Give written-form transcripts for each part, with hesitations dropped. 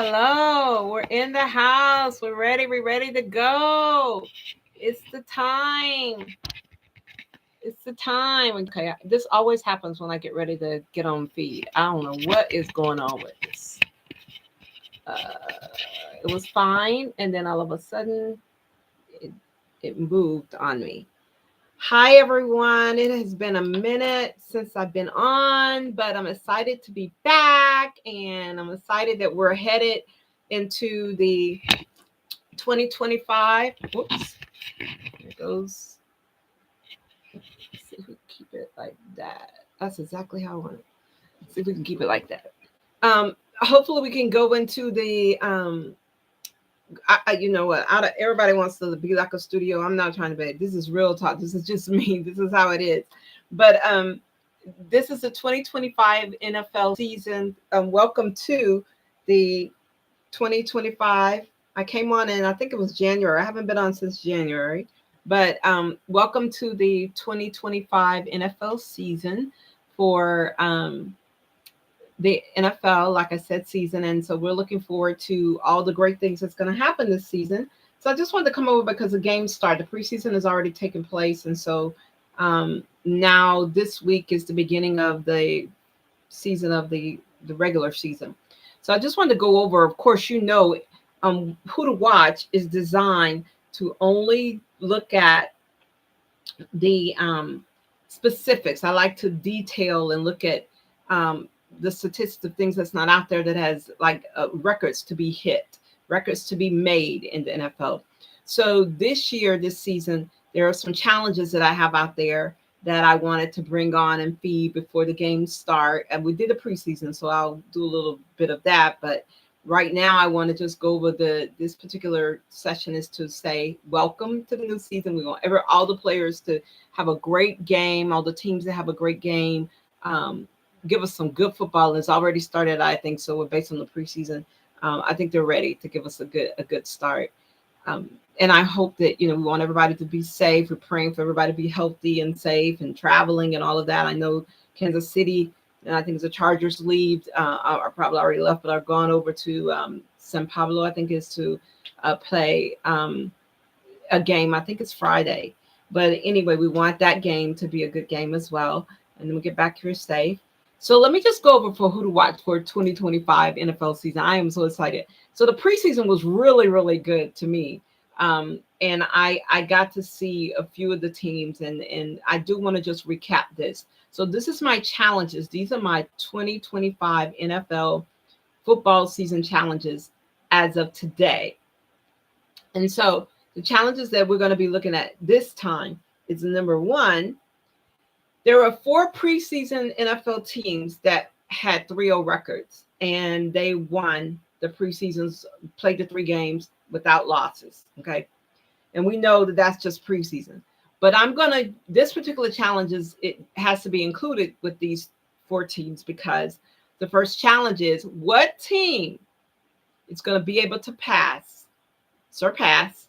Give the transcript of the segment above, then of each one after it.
Hello, we're in the house. We're ready. We're ready to go. It's the time. It's the time. Okay, this always happens when I get ready to get on feed. I don't know what is going on with this. Uh, it was fine, and then all of a sudden, it, it moved on me. Hi, everyone. It has been a minute since I've been on, but I'm excited to be back, and I'm excited that we're headed into the 2025. Whoops. There goes. Let's see if we can keep it like that. That's exactly how I want it. Let's see if we can keep it like that. Hopefully we can go into the you know what? Out of everybody wants to be like a studio. I'm not trying to be. This is real talk. This is just me. This is how it is. But this is the 2025 NFL season. Welcome to the 2025. I came on in, I think it was January. I haven't been on since January. But welcome to the 2025 NFL season for the NFL, like I said, season. And so we're looking forward to all the great things that's going to happen this season. So I just wanted to come over because the games start. The preseason has already taken place. And so now this week is the beginning of the season of the regular season. So I just wanted to go over, of course, who to watch is designed to only look at the specifics. I like to detail and look at the statistics of things that's not out there that has like records to be hit, records to be made in the NFL. So this season, there are some challenges that I have out there that I wanted to bring on and feed before the games start. And we did a preseason, so I'll do a little bit of that. But right now, I want to just go over this particular session is to say welcome to the new season. We want all the players to have a great game, all the teams that have a great game. Give us some good football. And it's already started, I think. So we're based on the preseason. I think they're ready to give us a good start. And I hope that we want everybody to be safe. We're praying for everybody to be healthy and safe and traveling and all of that. I know Kansas City, and I think the Chargers leave are probably already left, but are gone over to San Pablo. I think is to play a game. I think it's Friday. But anyway, we want that game to be a good game as well. And then we get back here safe. So let me just go over for who to watch for 2025 NFL season. I am so excited. So the preseason was really, really good to me. And I got to see a few of the teams, and I do want to just recap this. So this is my challenges. These are my 2025 NFL football season challenges as of today. And so the challenges that we're going to be looking at this time is number one. There are 4 preseason NFL teams that had 3-0 records, and they won the preseasons, played the 3 games without losses. Okay. And we know that that's just preseason. But this particular challenge it has to be included with these 4 teams because the first challenge is what team is going to be able to surpass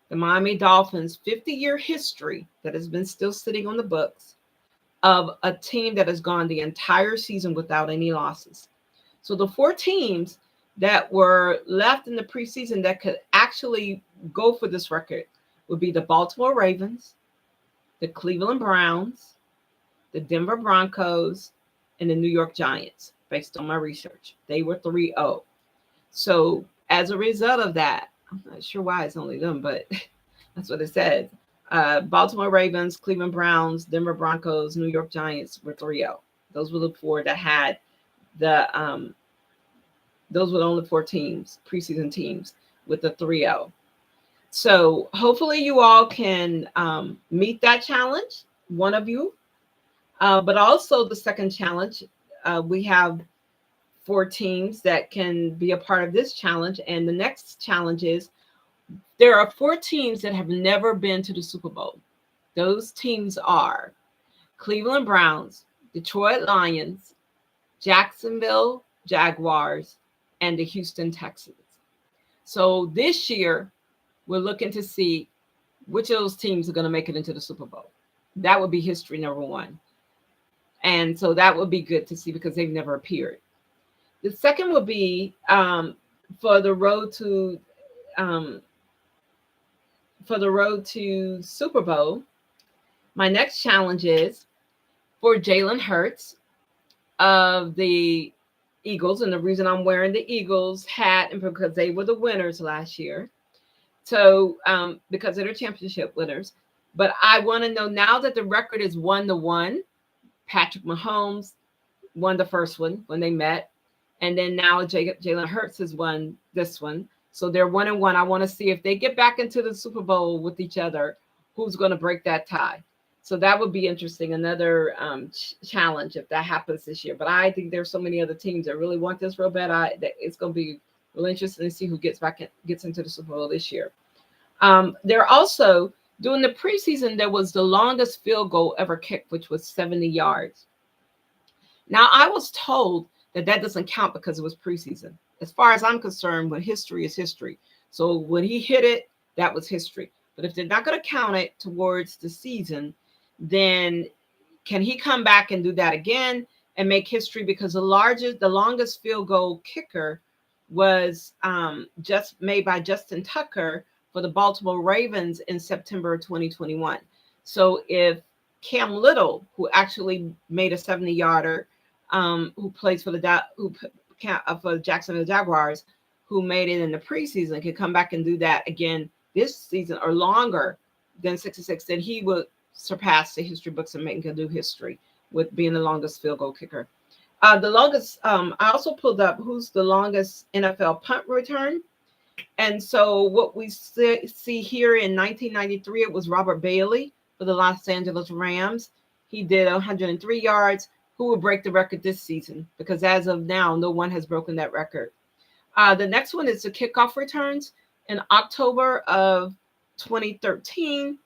the Miami Dolphins' 50-year history that has been still sitting on the books of a team that has gone the entire season without any losses. So the 4 teams that were left in the preseason that could actually go for this record would be the Baltimore Ravens, the Cleveland Browns, the Denver Broncos, and the New York Giants, based on my research. They were 3-0. So as a result of that, I'm not sure why it's only them, but that's what it says. Baltimore Ravens, Cleveland Browns, Denver Broncos, New York Giants were 3-0. Those were the 4 that had those were the only 4 teams, preseason teams, with the 3-0. So hopefully you all can meet that challenge, one of you. But also the second challenge, we have 4 teams that can be a part of this challenge. And the next challenge is there are 4 teams that have never been to the Super Bowl. Those teams are Cleveland Browns, Detroit Lions, Jacksonville Jaguars, and the Houston Texans. So this year, we're looking to see which of those teams are going to make it into the Super Bowl. That would be history number 1. And so that would be good to see because they've never appeared. The second would be for the road to um, Super Bowl, my next challenge is for Jalen Hurts of the Eagles, and the reason I'm wearing the Eagles hat and because they were the winners last year. So because they're championship winners, but I want to know now that the record is 1-1. Patrick Mahomes won the first one when they met, and then now Jalen Hurts has won this one. So they're 1-1. I want to see if they get back into the Super Bowl with each other, who's going to break that tie. So that would be interesting. Another challenge if that happens this year. But I think there's so many other teams that really want this real bad. It's going to be really interesting to see who gets into the Super Bowl this year. They're also during the preseason. There was the longest field goal ever kicked, which was 70 yards. Now I was told that doesn't count because it was preseason. As far as I'm concerned, when history is history. So when he hit it, that was history. But if they're not going to count it towards the season, then can he come back and do that again and make history? Because the longest field goal kicker was just made by Justin Tucker for the Baltimore Ravens in September 2021. So if Cam Little, who actually made a 70-yarder, who plays for for the Jacksonville Jaguars, who made it in the preseason, could come back and do that again this season or longer than 66, then he would surpass the history books and make a new history with being the longest field goal kicker. The longest, I also pulled up who's the longest NFL punt return. And so what we see here in 1993, it was Robert Bailey for the Los Angeles Rams. He did 103 yards. Who will break the record this season? Because as of now, no one has broken that record. The next one is the kickoff returns. In October of 2013,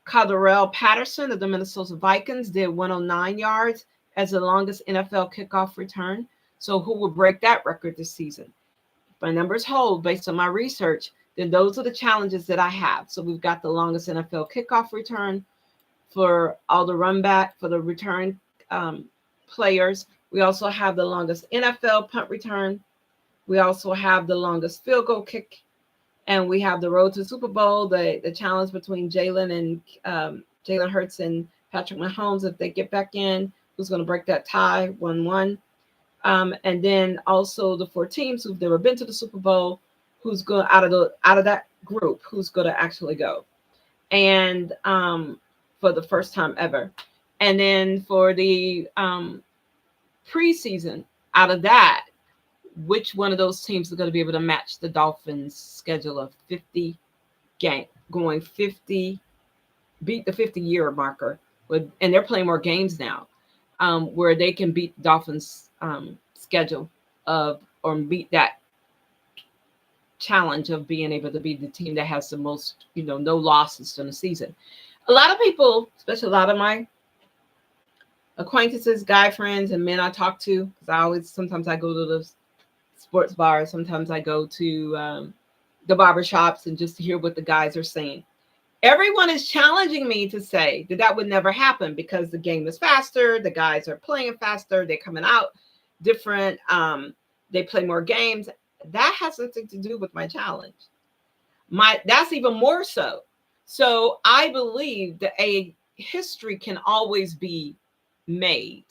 Cordarrelle Patterson of the Minnesota Vikings did 109 yards as the longest NFL kickoff return. So who will break that record this season? If my numbers hold based on my research, then those are the challenges that I have. So we've got the longest NFL kickoff return for all the return players. We also have the longest NFL punt return. We also have the longest field goal kick. And we have the road to Super Bowl, the challenge between Jalen Hurts and Patrick Mahomes. If they get back in, who's going to break that tie, 1-1. And then also the 4 teams who've never been to the Super Bowl, who's going out of that group, who's going to actually go, and for the first time ever. And then for the preseason, out of that, which one of those teams is going to be able to match the Dolphins' schedule of 50 game, going 50, beat the 50-year marker, and they're playing more games now, where they can beat the Dolphins' schedule or beat that challenge of being able to be the team that has the most, no losses in the season. A lot of people, especially a lot of my acquaintances, guy friends, and men I talk to, because sometimes I go to the sports bars, sometimes I go to the barber shops and just to hear what the guys are saying. Everyone is challenging me to say that would never happen because the game is faster, the guys are playing faster, they're coming out different, they play more games. That has nothing to do with my challenge. That's even more so. So I believe that a history can always be made,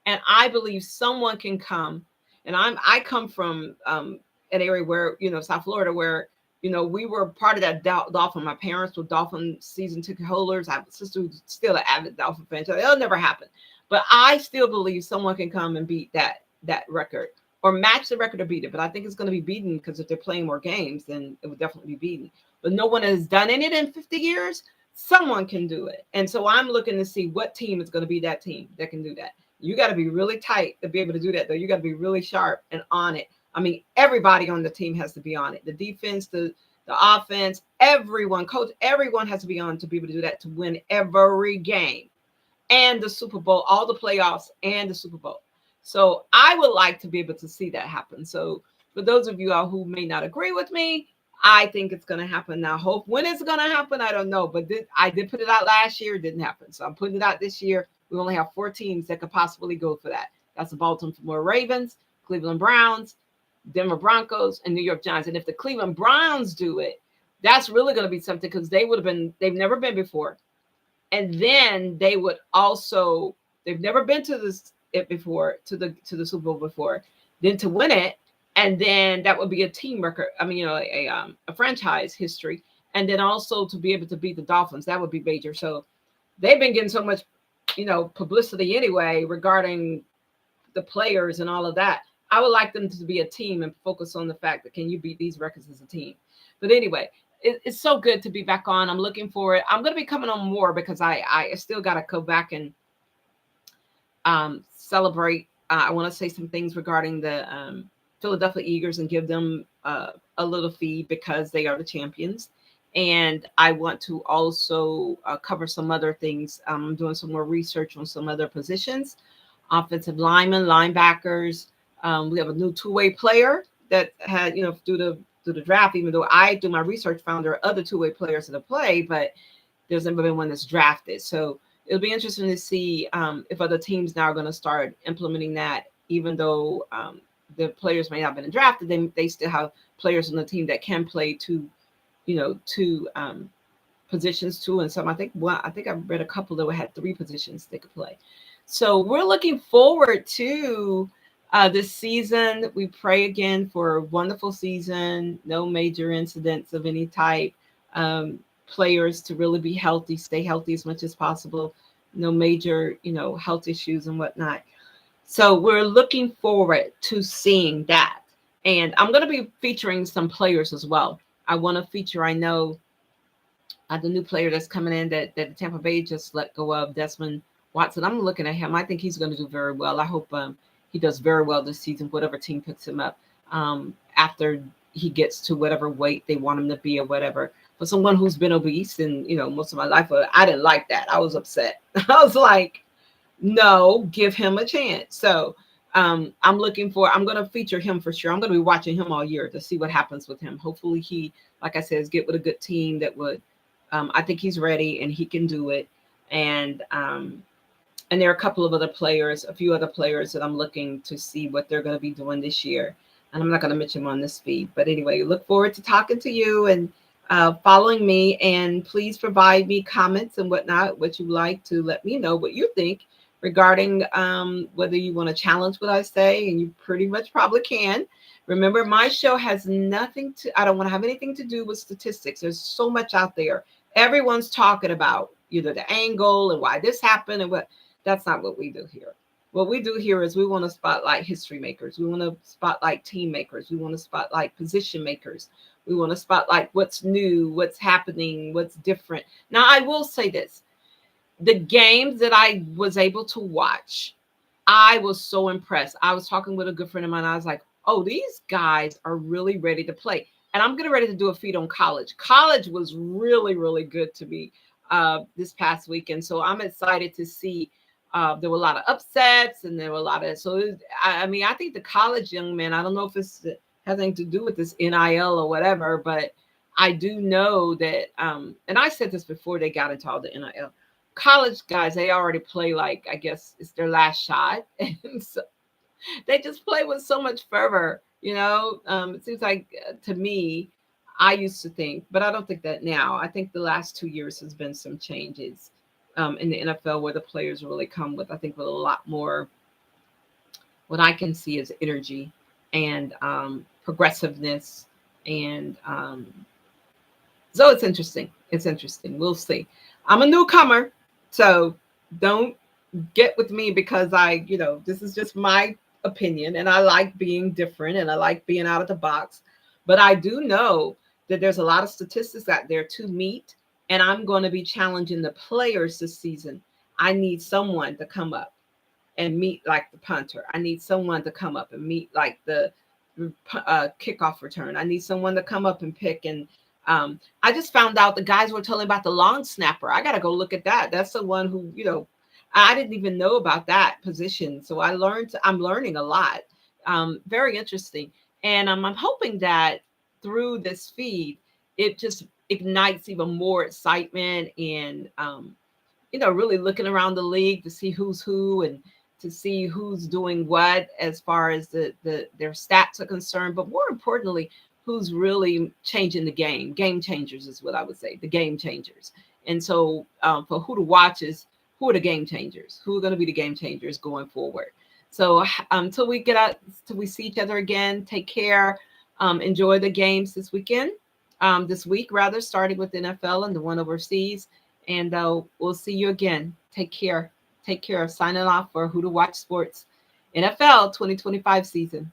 and I believe someone can come. And I come from an area where, South Florida, where, we were part of that Dolphin. My parents were Dolphin season ticket holders. I have a sister who's still an avid Dolphin fan. So it'll never happen. But I still believe someone can come and beat that record or match the record or beat it. But I think it's going to be beaten because if they're playing more games, then it would definitely be beaten. But no one has done it in 50 years. Someone can do it. And so I'm looking to see what team is going to be that team that can do that. You got to be really tight to be able to do that, though. You got to be really sharp and on it. I mean, everybody on the team has to be on it. The defense, the offense, everyone, coach, everyone has to be on to be able to do that, to win every game and the Super Bowl, all the playoffs and the Super Bowl. So I would like to be able to see that happen. So for those of you all who may not agree with me, I think it's going to happen now. When it's going to happen, I don't know. But I did put it out last year. It didn't happen. So I'm putting it out this year. We only have 4 teams that could possibly go for that. That's the Baltimore Ravens, Cleveland Browns, Denver Broncos, and New York Giants. And if the Cleveland Browns do it, that's really going to be something, because they've never been before. And then they would also, they've never been to it before, to the Super Bowl before, then to win it. And then that would be a team record. I mean, a franchise history. And then also to be able to beat the Dolphins, that would be major. So they've been getting so much, publicity anyway regarding the players and all of that. I would like them to be a team and focus on the fact that, can you beat these records as a team? But anyway, it's so good to be back on. I'm looking for it. I'm going to be coming on more, because I still got to go back and celebrate. I want to say some things regarding the Philadelphia Eagles and give them a little feed, because they are the champions. And I want to also cover some other things. I'm doing some more research on some other positions, offensive linemen, linebackers. We have a new two-way player that had, through the draft, even though I do my research, found there are other two-way players in the play, but there's never been one that's drafted. So it'll be interesting to see if other teams now are going to start implementing that, even though the players may not have been drafted, they still have players on the team that can play two positions too. And some, I think I've read a couple that had 3 positions they could play. So we're looking forward to this season. We pray again for a wonderful season, no major incidents of any type. Players to really be healthy, stay healthy as much as possible. No major, health issues and whatnot. So we're looking forward to seeing that. And I'm going to be featuring some players as well. I want to feature, I know, the new player that's coming in that the Tampa Bay just let go of, Desmond Watson. I'm looking at him. I think he's going to do very well. I hope he does very well this season, whatever team picks him up after he gets to whatever weight they want him to be or whatever. For someone who's been obese and, most of my life, I didn't like that. I was upset. I was like, no, give him a chance. So I'm going to feature him for sure. I'm going to be watching him all year to see what happens with him. Hopefully he, like I said, get with a good team that would, I think he's ready and he can do it. And there are a couple of other players, a few other players that I'm looking to see what they're going to be doing this year. And I'm not going to mention them on this feed. But anyway, look forward to talking to you and following me. And please provide me comments and whatnot, what you like, to let me know what you think regarding whether you want to challenge what I say. And you pretty much probably can. Remember, my show has I don't want to have anything to do with statistics. There's so much out there. Everyone's talking about either the angle and why this happened and what. That's not what we do here. What we do here is we want to spotlight history makers. We want to spotlight team makers. We want to spotlight position makers. We want to spotlight what's new, what's happening, what's different. Now, I will say this. The games that I was able to watch, I was so impressed. I was talking with a good friend of mine. I was like, oh, these guys are really ready to play. And I'm getting ready to do a feed on college. College was really, really good to me this past weekend. So I'm excited to see. There were a lot of upsets, and there were a lot of, I think the college young men, I don't know if it's has anything to do with this NIL or whatever, but I do know that, and I said this before they got into all the NIL, college guys, they already play like, I guess it's their last shot. And so they just play with so much fervor, it seems like to me, I used to think, but I don't think that now. I think the last 2 years has been some changes in the NFL where the players really come with, I think, with a lot more, what I can see is energy and progressiveness. And so it's interesting. It's interesting. We'll see. I'm a newcomer, so don't get with me because this is just my opinion, and I like being different and I like being out of the box. But I do know that there's a lot of statistics out there to meet. And I'm going to be challenging the players this season. I need someone to come up and meet like the punter. I need someone to come up and meet like the kickoff return. I need someone to come up and pick. And I just found out the guys were telling about the long snapper. I got to go look at that. That's the one who, I didn't even know about that position. So I'm learning a lot. Very interesting. And I'm hoping that through this feed, it just ignites even more excitement and really looking around the league to see who's who and to see who's doing what as far as their stats are concerned, but more importantly, who's really changing the game. Game changers is what I would say, the game changers. And so for who to watch is who are the game changers, who are going to be the game changers going forward. So until we get out, till we see each other again, take care. Enjoy the games this weekend, this week rather, starting with the NFL and the one overseas. And we'll see you again. Take care. Take care. Signing off for Who to Watch Sports NFL 2025 season.